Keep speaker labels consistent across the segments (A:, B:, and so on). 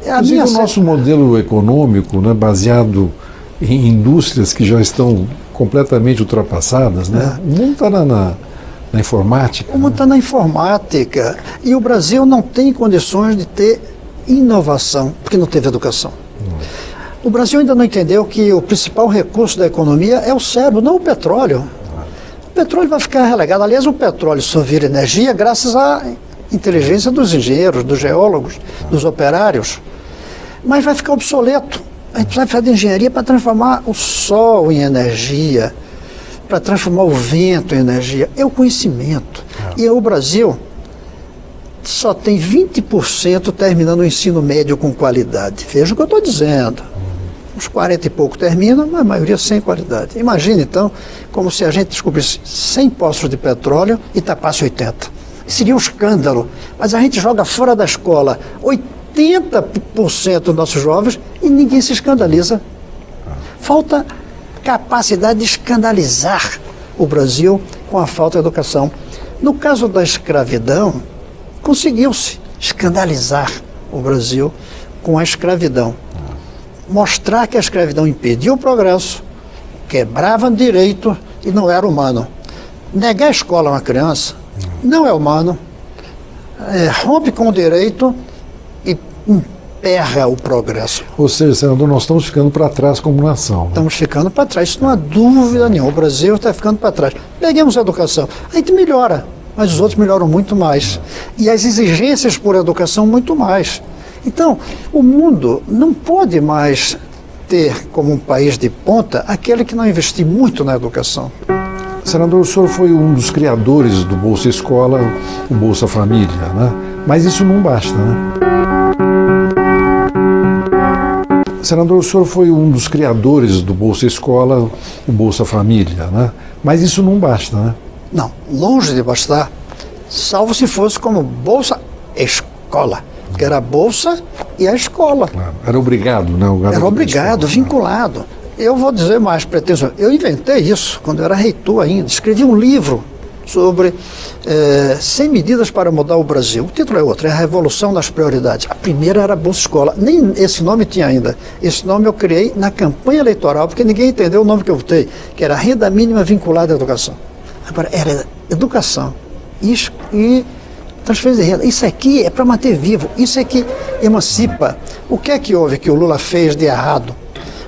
A: Inclusive o nosso modelo econômico, né, baseado em indústrias que já estão completamente ultrapassadas, né? O mundo está na informática.
B: O mundo está na informática. E o Brasil não tem condições de ter inovação, porque não teve educação. O Brasil ainda não entendeu que o principal recurso da economia é o cérebro, não o petróleo. O petróleo vai ficar relegado. Aliás, o petróleo só vira energia graças à inteligência dos engenheiros, dos geólogos, dos operários. Mas vai ficar obsoleto. A gente precisa fazer engenharia para transformar o sol em energia, para transformar o vento em energia. É o conhecimento. E o Brasil só tem 20% terminando o ensino médio com qualidade. Veja o que eu estou dizendo. Uns 40 e pouco terminam, mas a maioria sem qualidade. Imagine, então, como se a gente descobrisse 100 poços de petróleo e tapasse 80. Seria um escândalo. Mas a gente joga fora da escola 80% dos nossos jovens e ninguém se escandaliza. Falta capacidade de escandalizar o Brasil com a falta de educação. No caso da escravidão, conseguiu-se escandalizar o Brasil com a escravidão. Mostrar que a escravidão impedia o progresso, quebrava direito e não era humano. Negar a escola a uma criança não é humano, rompe com o direito e emperra o progresso.
A: Ou seja, senador, nós estamos ficando para trás como nação. Né?
B: Estamos ficando para trás, isso não há dúvida nenhuma. O Brasil está ficando para trás. Peguemos a educação, a gente melhora, mas os outros melhoram muito mais. E as exigências por educação muito mais. Então, o mundo não pode mais ter como um país de ponta aquele que não investir muito na educação.
A: Senador, o senhor foi um dos criadores do Bolsa Escola, o Bolsa Família, né? Mas isso não basta, né? Senador, o senhor foi um dos criadores do Bolsa Escola, o Bolsa Família, né? Mas isso não basta, né?
B: Não, longe de bastar, salvo se fosse como Bolsa Escola, que era a Bolsa e a escola.
A: Era obrigado, né?
B: Era obrigado, vinculado. Eu vou dizer mais pretenso. Eu inventei isso quando eu era reitor ainda. Escrevi um livro sobre 100 medidas para mudar o Brasil. O título é outro, é a Revolução das Prioridades. A primeira era a Bolsa Escola. Nem esse nome tinha ainda. Esse nome eu criei na campanha eleitoral, porque ninguém entendeu o nome que eu botei, que era Renda Mínima Vinculada à Educação. Agora, era educação e transferência de renda. Isso aqui é para manter vivo. Isso é que emancipa. O que é que houve que o Lula fez de errado?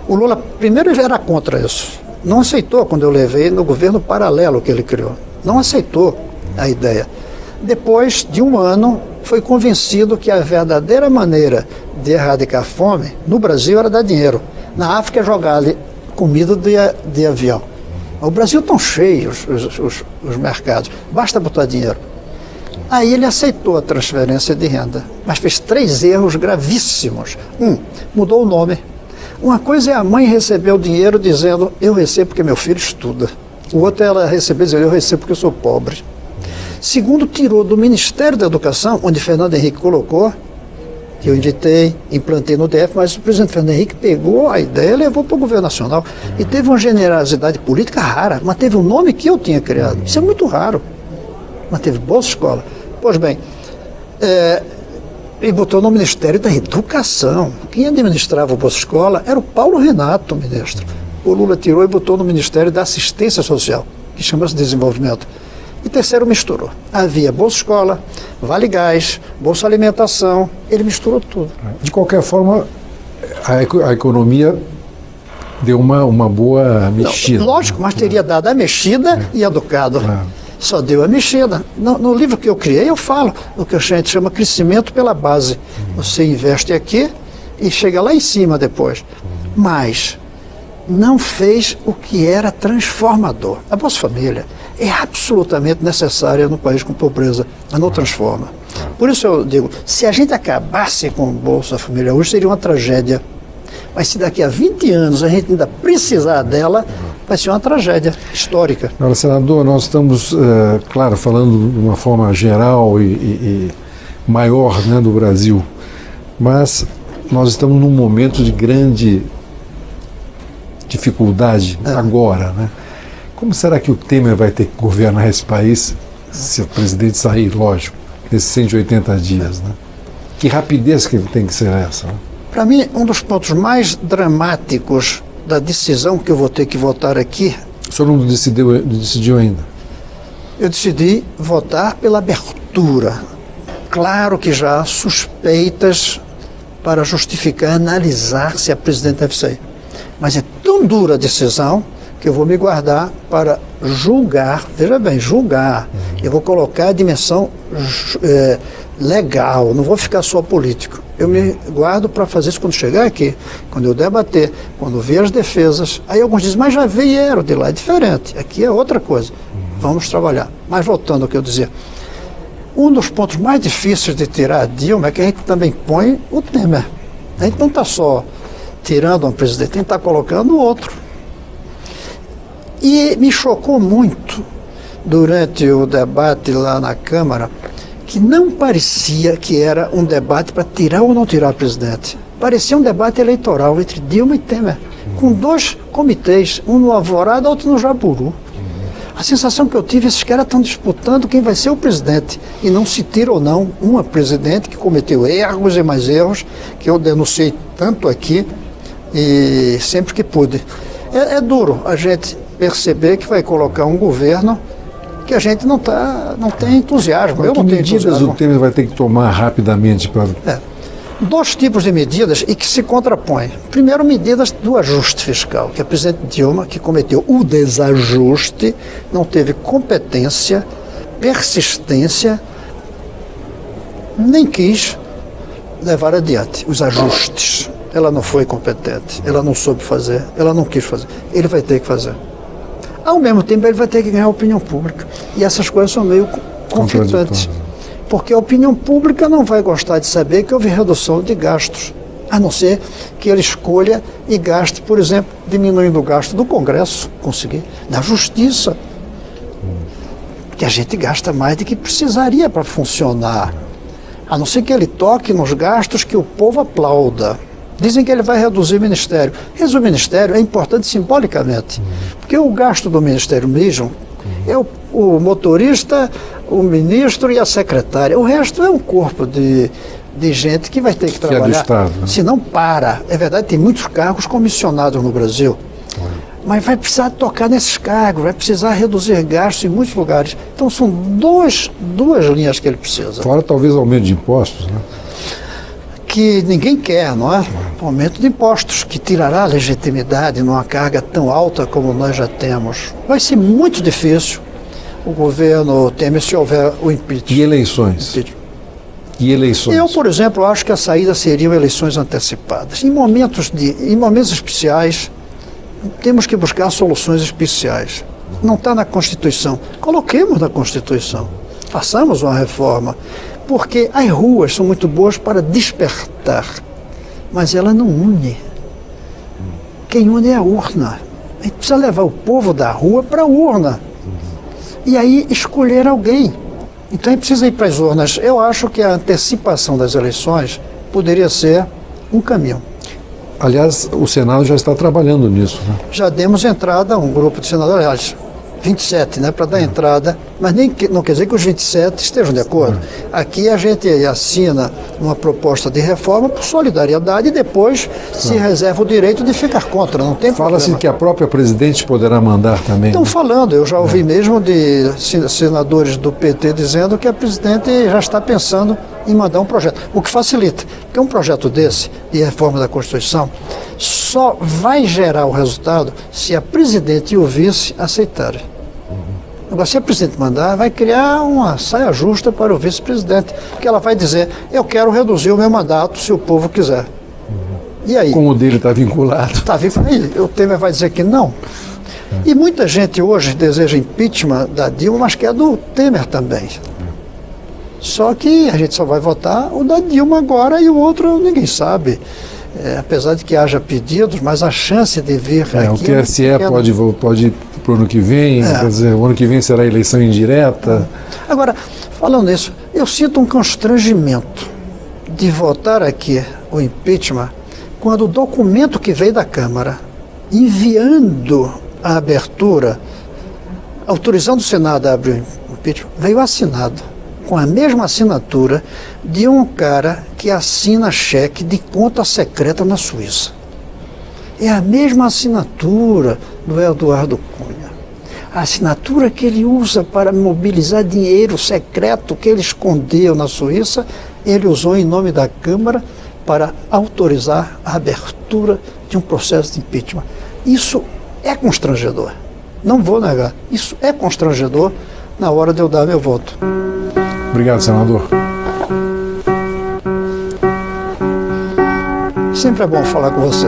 B: O Lula, primeiro, já era contra isso. Não aceitou quando eu levei no governo paralelo que ele criou. Não aceitou a ideia. Depois de um ano, foi convencido que a verdadeira maneira de erradicar a fome no Brasil era dar dinheiro. Na África é jogar ali comida de avião. O Brasil estão cheios os mercados. Basta botar dinheiro. Aí ele aceitou a transferência de renda, mas fez 3 erros gravíssimos. Mudou o nome. Uma coisa é a mãe receber o dinheiro dizendo, eu recebo porque meu filho estuda. O outro é ela receber dizendo, eu recebo porque eu sou pobre. Segundo, tirou do Ministério da Educação, onde Fernando Henrique colocou, que eu invitei, implantei no DF, mas o presidente Fernando Henrique pegou a ideia e levou para o governo nacional. E teve uma generosidade política rara, manteve o nome que eu tinha criado. Isso é muito raro. Manteve Bolsa Escola. Pois bem, e botou no Ministério da Educação. Quem administrava o Bolsa Escola era o Paulo Renato, ministro. O Lula tirou e botou no Ministério da Assistência Social, que chama-se Desenvolvimento. E terceiro, misturou. Havia Bolsa Escola, Vale Gás, Bolsa Alimentação, ele misturou tudo.
A: De qualquer forma, a economia deu uma boa mexida.
B: Não, lógico, mas teria dado a mexida e educado. Só deu a mexida. No livro que eu criei, eu falo o que a gente chama crescimento pela base. Você investe aqui e chega lá em cima depois. Mas não fez o que era transformador. A Bolsa Família é absolutamente necessária no país com pobreza, mas não transforma. Por isso eu digo, se a gente acabasse com a Bolsa Família hoje, seria uma tragédia. Mas se daqui a 20 anos a gente ainda precisar dela, vai ser uma tragédia histórica.
A: Agora, senador, nós estamos, claro, falando de uma forma geral e maior, né, do Brasil, mas nós estamos num momento de grande dificuldade agora, né? Como será que o Temer vai ter que governar esse país se o presidente sair, lógico, nesses 180 dias, né? Que rapidez que tem que ser essa? Né?
B: Para mim, um dos pontos mais dramáticos da decisão que eu vou ter que votar aqui...
A: O senhor não decidiu ainda?
B: Eu decidi votar pela abertura. Claro que já há suspeitas para justificar, analisar se a presidente deve sair. Mas é tão dura a decisão que eu vou me guardar para julgar, veja bem, julgar. Eu vou colocar a dimensão legal, não vou ficar só político. Eu me guardo para fazer isso quando chegar aqui, quando eu debater, quando ver as defesas. Aí alguns dizem, mas já vieram de lá, é diferente. Aqui é outra coisa. Vamos trabalhar. Mas voltando ao que eu dizia, um dos pontos mais difíceis de tirar a Dilma é que a gente também põe o Temer. A gente não está só tirando um presidente, a gente está colocando outro. E me chocou muito, durante o debate lá na Câmara, que não parecia que era um debate para tirar ou não tirar o presidente. Parecia um debate eleitoral entre Dilma e Temer, com dois comitês, um no Alvorada, outro no Jaburu. A sensação que eu tive, esses caras estão disputando quem vai ser o presidente, e não se tira ou não uma presidente que cometeu erros e mais erros, que eu denunciei tanto aqui, e sempre que pude. É duro a gente perceber que vai colocar um governo que a gente não tem entusiasmo. Eu não tenho
A: medidas
B: entusiasmo.
A: o Temer vai ter que tomar rapidamente para...
B: Dois tipos de medidas e que se contrapõem. Primeiro, medidas do ajuste fiscal, que a presidente Dilma, que cometeu o desajuste, não teve competência, persistência, nem quis levar adiante os ajustes. Ela não foi competente, ela não soube fazer, ela não quis fazer. Ele vai ter que fazer. Ao mesmo tempo, ele vai ter que ganhar a opinião pública. E essas coisas são meio conflitantes. Porque a opinião pública não vai gostar de saber que houve redução de gastos, a não ser que ele escolha e gaste, por exemplo, diminuindo o gasto do Congresso, conseguir, da Justiça, que a gente gasta mais do que precisaria para funcionar, a não ser que ele toque nos gastos que o povo aplauda. Dizem que ele vai reduzir o Ministério. Reduzir o Ministério é importante simbolicamente, porque o gasto do Ministério mesmo é o motorista, o ministro e a secretária. O resto é um corpo de gente que vai ter que trabalhar.
A: É do Estado, né?
B: Se não para. É verdade, tem muitos cargos comissionados no Brasil. Mas vai precisar tocar nesses cargos, vai precisar reduzir gastos em muitos lugares. Então são duas linhas que ele precisa.
A: Fora talvez aumento de impostos, né?
B: Que ninguém quer, não é? Aumento de impostos, que tirará a legitimidade numa carga tão alta como nós já temos. Vai ser muito difícil o governo Temer se houver o impeachment.
A: E eleições? E eleições?
B: Eu, por exemplo, acho que a saída seriam eleições antecipadas. Em momentos especiais, temos que buscar soluções especiais. Não está na Constituição. Coloquemos na Constituição. Façamos uma reforma. Porque as ruas são muito boas para despertar, mas ela não une. Quem une é a urna. A gente precisa levar o povo da rua para a urna. E aí escolher alguém. Então a gente precisa ir para as urnas. Eu acho que a antecipação das eleições poderia ser um caminho.
A: Aliás, o Senado já está trabalhando nisso, né?
B: Já demos entrada a um grupo de senadores, aliás, 27, né, para dar entrada, mas não quer dizer que os 27 estejam de acordo. Aqui a gente assina uma proposta de reforma por solidariedade e depois se reserva o direito de ficar contra, não tem problema.
A: Fala-se que a própria presidente poderá mandar também.
B: Estão falando, eu já ouvi mesmo de senadores do PT dizendo que a presidente já está pensando em mandar um projeto, o que facilita, porque um projeto desse, de reforma da Constituição, só vai gerar o resultado se a presidente e o vice aceitarem. Agora, se a presidente mandar, vai criar uma saia justa para o vice-presidente, porque ela vai dizer, eu quero reduzir o meu mandato se o povo quiser. E aí?
A: Como o dele está vinculado.
B: Está vinculado. Aí o Temer vai dizer que não. E muita gente hoje deseja impeachment da Dilma, mas quer do Temer também. Só que a gente só vai votar o da Dilma agora e o outro ninguém sabe. Apesar de que haja pedidos, mas a chance de vir aqui...
A: O TSE pode ir para o ano que vem, quer dizer, o ano que vem será eleição indireta.
B: Agora, falando nisso, eu sinto um constrangimento de votar aqui o impeachment quando o documento que veio da Câmara, enviando a abertura, autorizando o Senado a abrir o impeachment, veio assinado com a mesma assinatura de um cara que assina cheque de conta secreta na Suíça. É a mesma assinatura do Eduardo Cunha. A assinatura que ele usa para mobilizar dinheiro secreto que ele escondeu na Suíça, ele usou em nome da Câmara para autorizar a abertura de um processo de impeachment. Isso é constrangedor. Não vou negar. Isso é constrangedor na hora de eu dar meu voto.
A: Obrigado, senador.
B: Sempre é bom falar com você.